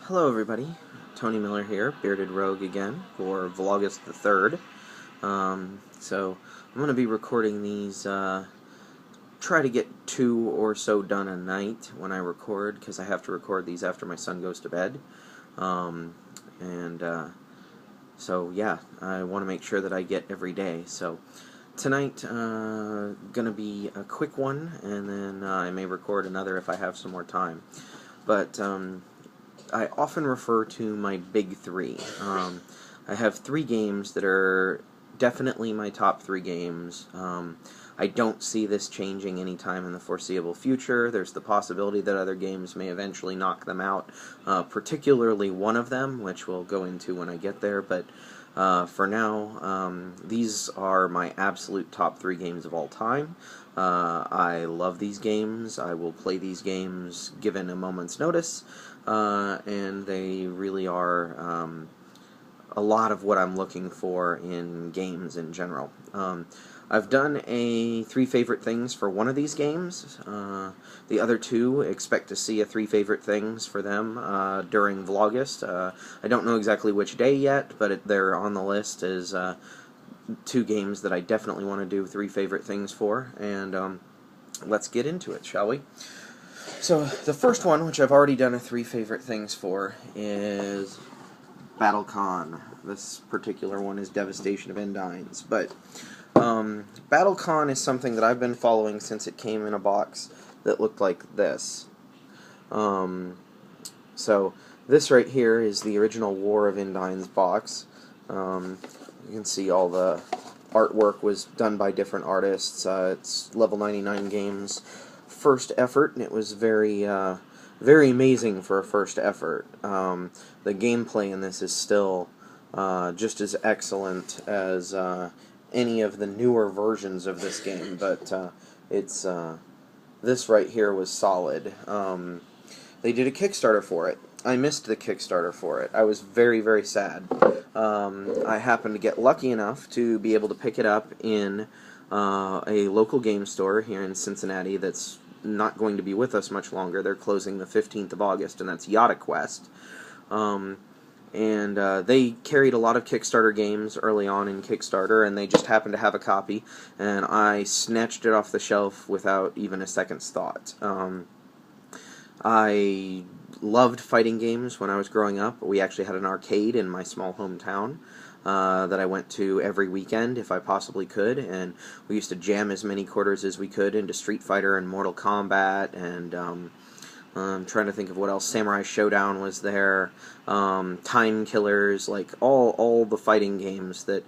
Hello everybody, Tony Miller here, Bearded Rogue again, for Vlogust the 3rd. So, I'm going to be recording these, try to get 2 or so done a night when I record, because I have to record these after my son goes to bed. So yeah, I want to make sure that I get every day. So, tonight, going to be a quick one, and then I may record another if I have some more time. But, I often refer to my big three. I have 3 games that are definitely my top 3 games. I don't see this changing anytime in the foreseeable future. There's the possibility that other games may eventually knock them out, particularly one of them, which we'll go into when I get there, but for now, these are my absolute top 3 games of all time. I love these games. I will play these games given a moment's notice, and they really are a lot of what I'm looking for in games in general. I've done a 3 favorite things for one of these games. The other 2, expect to see a 3 favorite things for them during Vlogust. I don't know exactly which day yet, but they're on the list as 2 games that I definitely want to do 3 favorite things for, and let's get into it, shall we? So, the first one, which I've already done a 3 favorite things for, is BattleCon. This particular one is Devastation of Endines, but BattleCon is something that I've been following since it came in a box that looked like this. So, this right here is the original War of Endines box. You can see all the artwork was done by different artists. It's Level 99 Games' first effort, and it was very amazing for a first effort. The gameplay in this is still just as excellent as any of the newer versions of this game, but this right here was solid. They did a Kickstarter for it. I missed the Kickstarter for it. I was very, very sad. I happened to get lucky enough to be able to pick it up in a local game store here in Cincinnati that's not going to be with us much longer. They're closing the 15th of August, and that's Yada Quest. They carried a lot of Kickstarter games early on in Kickstarter, and they just happened to have a copy, and I snatched it off the shelf without even a second's thought. I loved fighting games when I was growing up. We actually had an arcade in my small hometown that I went to every weekend if I possibly could, and we used to jam as many quarters as we could into Street Fighter and Mortal Kombat, and I'm trying to think of what else. Samurai Showdown was there, Time Killers, like all the fighting games that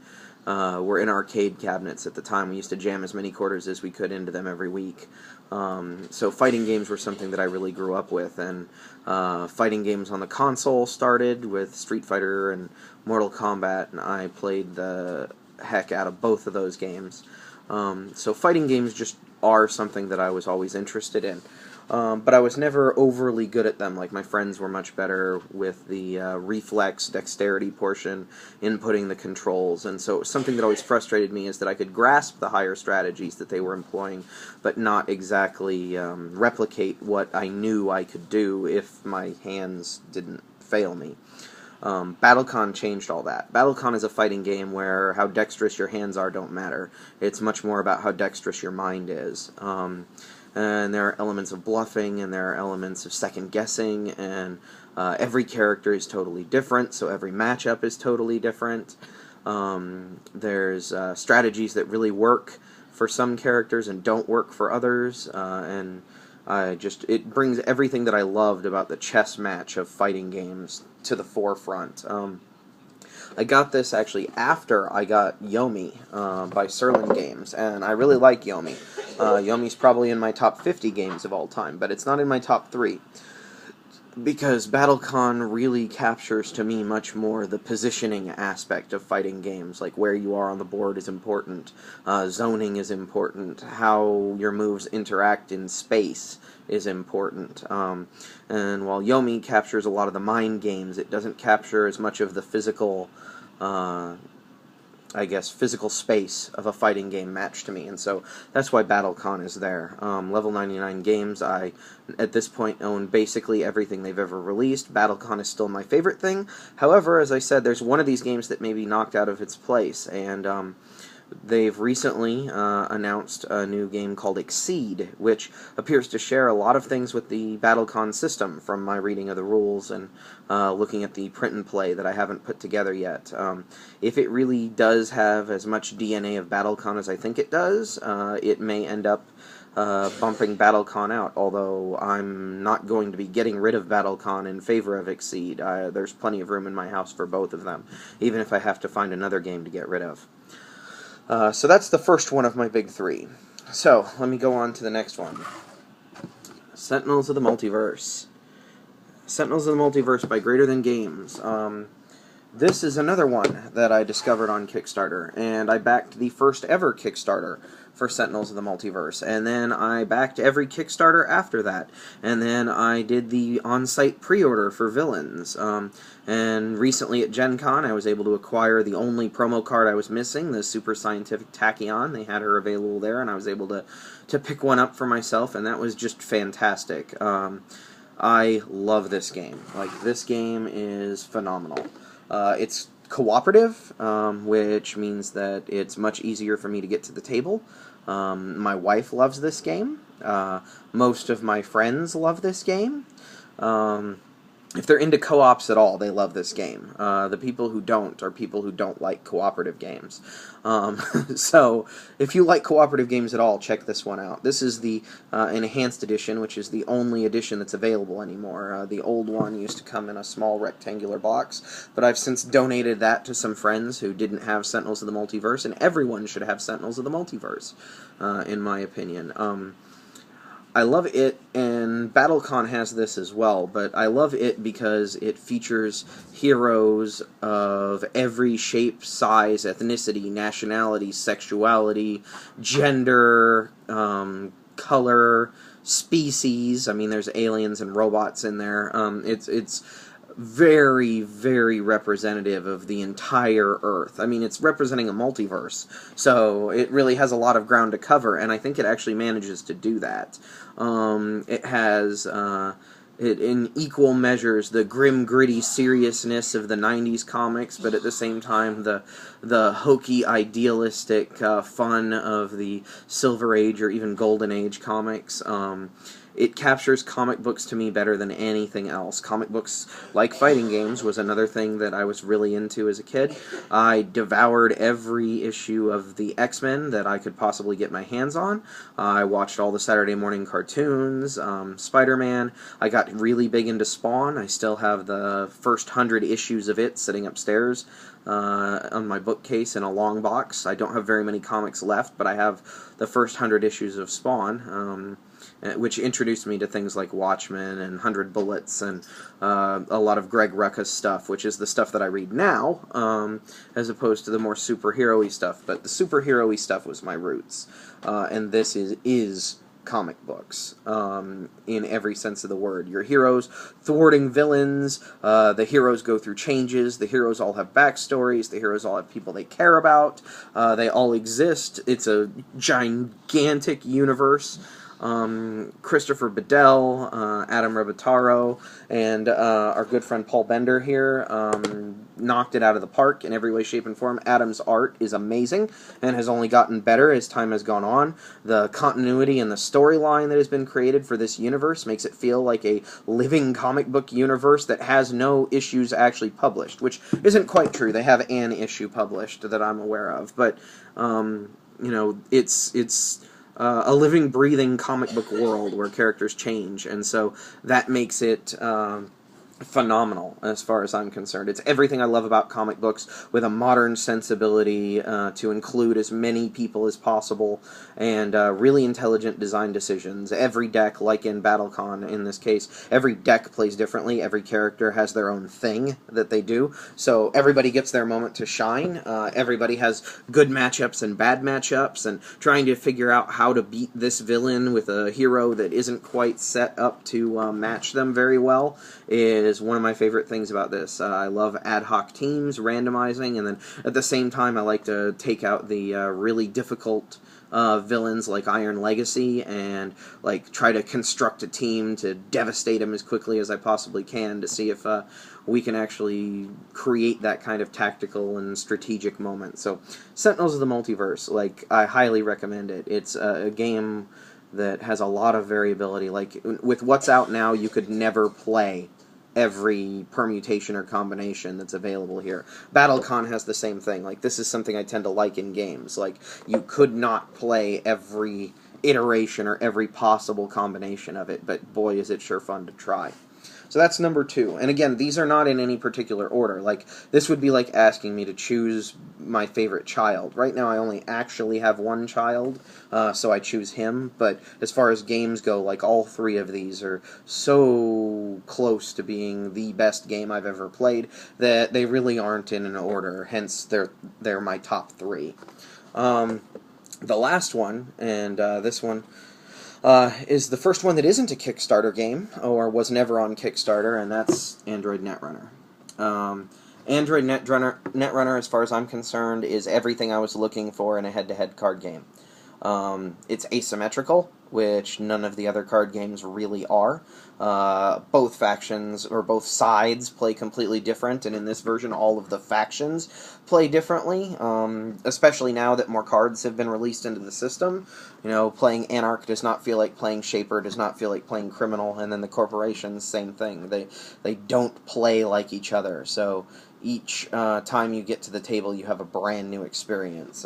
were in arcade cabinets at the time. We used to jam as many quarters as we could into them every week. So fighting games were something that I really grew up with, and fighting games on the console started with Street Fighter and Mortal Kombat, and I played the heck out of both of those games. So fighting games just are something that I was always interested in. But I was never overly good at them. Like, my friends were much better with the reflex, dexterity portion, inputting the controls, and so something that always frustrated me is that I could grasp the higher strategies that they were employing, but not exactly replicate what I knew I could do if my hands didn't fail me. BattleCon changed all that. BattleCon is a fighting game where how dexterous your hands are don't matter. It's much more about how dexterous your mind is. And there are elements of bluffing, and there are elements of second-guessing, and every character is totally different, so every matchup is totally different. There's strategies that really work for some characters and don't work for others, and it brings everything that I loved about the chess match of fighting games to the forefront. I got this actually after I got Yomi by Serlin Games, and I really like Yomi. Yomi's probably in my top 50 games of all time, but it's not in my top 3. Because BattleCon really captures to me much more the positioning aspect of fighting games, like where you are on the board is important, zoning is important, how your moves interact in space is important. And while Yomi captures a lot of the mind games, it doesn't capture as much of the physical I guess, physical space of a fighting game match to me, and so that's why BattleCon is there. Level 99 Games, I, at this point, own basically everything they've ever released. BattleCon is still my favorite thing. However, as I said, there's one of these games that may be knocked out of its place, and they've recently announced a new game called Exceed, which appears to share a lot of things with the BattleCon system from my reading of the rules and looking at the print and play that I haven't put together yet. If it really does have as much DNA of BattleCon as I think it does, it may end up bumping BattleCon out, although I'm not going to be getting rid of BattleCon in favor of Exceed. There's plenty of room in my house for both of them, even if I have to find another game to get rid of. So that's the first one of my big three. So, let me go on to the next one. Sentinels of the Multiverse. Sentinels of the Multiverse by Greater Than Games. This is another one that I discovered on Kickstarter, and I backed the first ever Kickstarter for Sentinels of the Multiverse, and then I backed every Kickstarter after that, and then I did the on-site pre-order for Villains, and recently at Gen Con I was able to acquire the only promo card I was missing, the Super Scientific Tachyon. They had her available there, and I was able to pick one up for myself, and that was just fantastic. I love this game. Like, this game is phenomenal. It's cooperative, which means that it's much easier for me to get to the table. My wife loves this game. Most of my friends love this game. If they're into co-ops at all, they love this game. The people who don't are people who don't like cooperative games. So, if you like cooperative games at all, check this one out. This is the Enhanced Edition, which is the only edition that's available anymore. The old one used to come in a small rectangular box, but I've since donated that to some friends who didn't have Sentinels of the Multiverse, and everyone should have Sentinels of the Multiverse, in my opinion. I love it, and BattleCon has this as well, but I love it because it features heroes of every shape, size, ethnicity, nationality, sexuality, gender, color, species. I mean, there's aliens and robots in there. It's very, very representative of the entire Earth. I mean, it's representing a multiverse, so it really has a lot of ground to cover, and I think it actually manages to do that. It has, in equal measures, the grim, gritty seriousness of the 90s comics, but at the same time, the hokey, idealistic fun of the Silver Age or even Golden Age comics. It captures comic books to me better than anything else. Comic books, like fighting games, was another thing that I was really into as a kid. I devoured every issue of the X-Men that I could possibly get my hands on. I watched all the Saturday morning cartoons, Spider-Man. I got really big into Spawn. I still have the first 100 issues of it sitting upstairs on my bookcase in a long box. I don't have very many comics left, but I have the first 100 issues of Spawn, which introduced me to things like Watchmen and 100 Bullets and a lot of Greg Rucka's stuff, which is the stuff that I read now, as opposed to the more superhero-y stuff. But the superhero-y stuff was my roots, and this is comic books, in every sense of the word. Your heroes thwarting villains, the heroes go through changes, the heroes all have backstories, the heroes all have people they care about, they all exist. It's a gigantic universe. Christopher Bedell, Adam Rebataro, and our good friend Paul Bender here knocked it out of the park in every way, shape, and form. Adam's art is amazing and has only gotten better as time has gone on. The continuity and the storyline that has been created for this universe makes it feel like a living comic book universe that has no issues actually published, which isn't quite true. They have an issue published that I'm aware of, but you know, it's a living, breathing comic book world where characters change, and so that makes it phenomenal as far as I'm concerned. It's everything I love about comic books with a modern sensibility to include as many people as possible and really intelligent design decisions. Every deck, like in BattleCon in this case, every deck plays differently. Every character has their own thing that they do, so everybody gets their moment to shine. Everybody has good matchups and bad matchups, and trying to figure out how to beat this villain with a hero that isn't quite set up to match them very well is is one of my favorite things about this. I love ad hoc teams, randomizing, and then at the same time I like to take out the really difficult villains like Iron Legacy and like try to construct a team to devastate them as quickly as I possibly can to see if we can actually create that kind of tactical and strategic moment. So Sentinels of the Multiverse, like, I highly recommend it. It's a game that has a lot of variability. Like, with what's out now, you could never play every permutation or combination that's available here. BattleCon has the same thing. Like, this is something I tend to like in games. Like, you could not play every iteration or every possible combination of it, but boy, is it sure fun to try. So that's number 2. And again, these are not in any particular order. Like, this would be like asking me to choose my favorite child. Right now I only actually have one child, so I choose him. But as far as games go, like, all 3 of these are so close to being the best game I've ever played that they really aren't in an order. Hence, they're my top 3. The last one, and this one, is the first one that isn't a Kickstarter game, or was never on Kickstarter, and that's Android Netrunner. Android Netrunner, as far as I'm concerned, is everything I was looking for in a head-to-head card game. It's asymmetrical, which none of the other card games really are. Both factions, or both sides, play completely different, and in this version all of the factions play differently, especially now that more cards have been released into the system. You know, playing Anarch does not feel like playing Shaper, does not feel like playing Criminal, and then the Corporations, same thing. They don't play like each other, so each time you get to the table you have a brand new experience.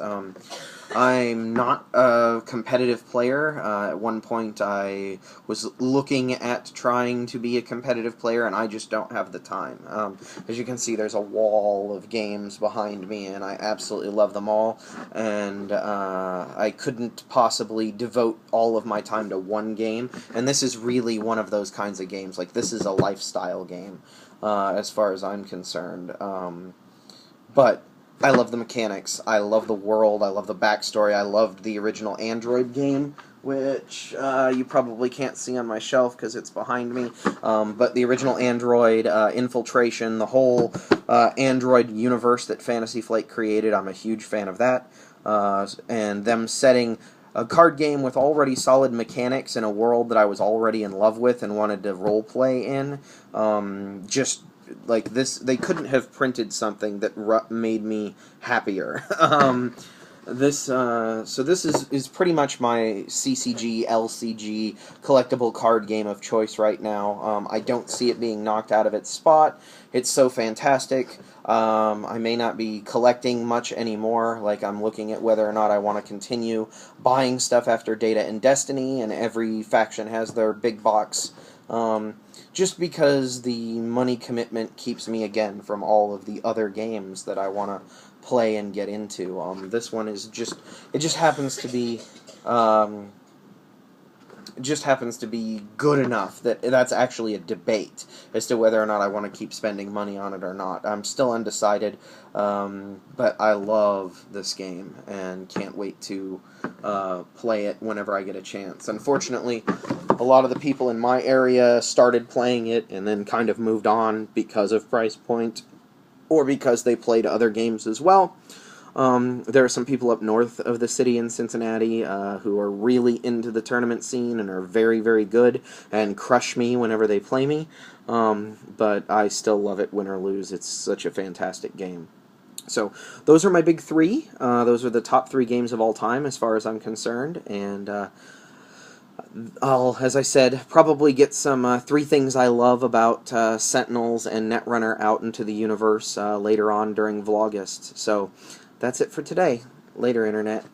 I'm not a competitive player. At one point I was looking at trying to be a competitive player, and I just don't have the time. As you can see, there's a wall of games behind me, and I absolutely love them all, and I couldn't possibly devote all of my time to one game, and this is really one of those kinds of games. Like, this is a lifestyle game, as far as I'm concerned. But I love the mechanics, I love the world, I love the backstory, I loved the original Android game, which you probably can't see on my shelf because it's behind me, but the original Android, Infiltration, the whole Android universe that Fantasy Flight created, I'm a huge fan of that, and them setting a card game with already solid mechanics in a world that I was already in love with and wanted to roleplay in, just like this, they couldn't have printed something that made me happier. So this is pretty much my CCG, LCG collectible card game of choice right now. I don't see it being knocked out of its spot. It's so fantastic. I may not be collecting much anymore. Like, I'm looking at whether or not I want to continue buying stuff after Data and Destiny, and every faction has their big box. Just because the money commitment keeps me, again, from all of the other games that I want to play and get into. This one is it just happens to be, good enough that that's actually a debate as to whether or not I want to keep spending money on it or not. I'm still undecided, but I love this game and can't wait to play it whenever I get a chance. Unfortunately, a lot of the people in my area started playing it and then kind of moved on because of price point or because they played other games as well. There are some people up north of the city in Cincinnati who are really into the tournament scene and are very, very good and crush me whenever they play me. But I still love it, win or lose. It's such a fantastic game. So those are my big 3. Those are the top 3 games of all time as far as I'm concerned. And I'll, as I said, probably get some 3 things I love about Sentinels and Netrunner out into the universe later on during Vlogust. So that's it for today. Later, Internet.